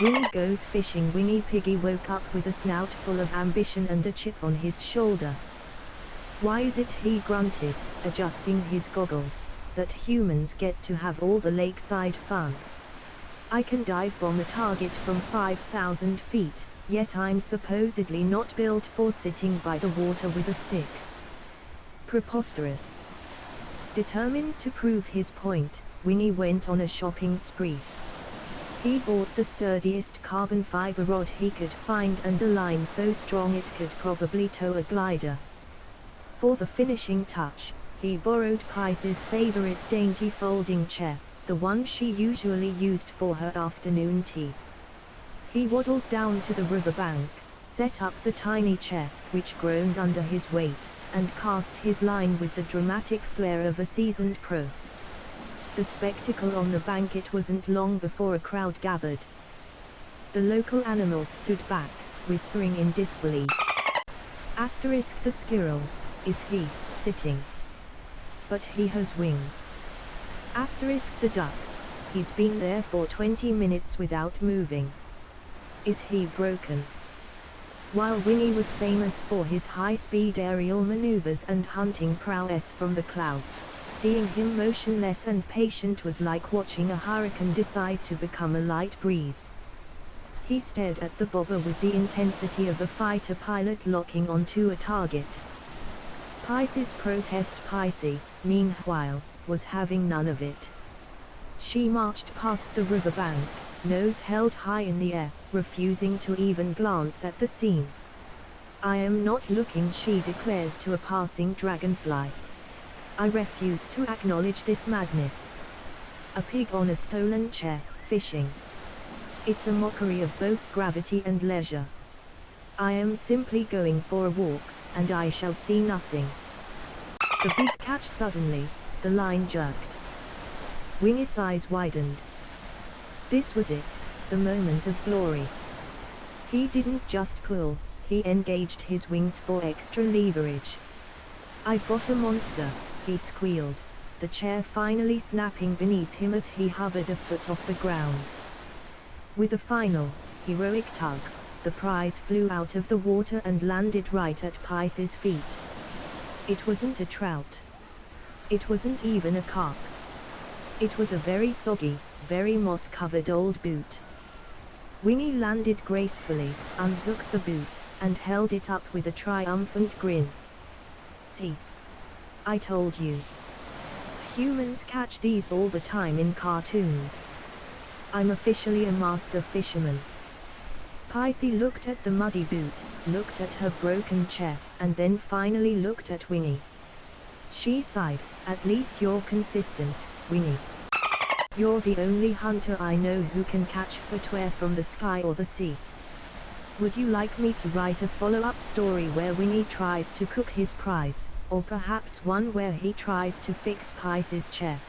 Wingy goes fishing. Wingy Piggy woke up with a snout full of ambition and a chip on his shoulder. Why is it, he grunted, adjusting his goggles, that humans get to have all the lakeside fun? I can dive bomb a target from 5,000 feet, yet I'm supposedly not built for sitting by the water with a stick. Preposterous. Determined to prove his point, Wingy went on a shopping spree. He bought the sturdiest carbon fiber rod he could find and a line so strong it could probably tow a glider. For the finishing touch, he borrowed Pythi's favorite dainty folding chair, the one she usually used for her afternoon tea. He waddled down to the riverbank, set up the tiny chair, which groaned under his weight, and cast his line with the dramatic flair of a seasoned pro. The spectacle on the bank, it wasn't long before a crowd gathered. The local animals stood back, whispering in disbelief. Asterisk the squirrels, is he sitting? But he has wings. Asterisk the ducks, he's been there for 20 minutes without moving. Is he broken? While Wingy was famous for his high-speed aerial maneuvers and hunting prowess from the clouds, seeing him motionless and patient was like watching a hurricane decide to become a light breeze. He stared at the bobber with the intensity of a fighter pilot locking onto a target. Pythi's protest. Pythi, meanwhile, was having none of it. She marched past the riverbank, nose held high in the air, refusing to even glance at the scene. I am not looking, she declared to a passing dragonfly. I refuse to acknowledge this madness. A pig on a stolen chair, fishing. It's a mockery of both gravity and leisure. I am simply going for a walk, and I shall see nothing. The big catch. Suddenly, the line jerked. Wingy's eyes widened. This was it, the moment of glory. He didn't just pull, he engaged his wings for extra leverage. I've got a monster, he squealed, the chair finally snapping beneath him as he hovered a foot off the ground. With a final, heroic tug, the prize flew out of the water and landed right at Pythi's feet. It wasn't a trout. It wasn't even a carp. It was a very soggy, very moss-covered old boot. Wingy landed gracefully, unhooked the boot, and held it up with a triumphant grin. See? I told you. Humans catch these all the time in cartoons. I'm officially a master fisherman. Pythi looked at the muddy boot, looked at her broken chair, and then finally looked at Wingy. She sighed, at least you're consistent, Wingy. You're the only hunter I know who can catch footwear from the sky or the sea. Would you like me to write a follow-up story where Wingy tries to cook his prize, or perhaps one where he tries to fix Pythi's chair?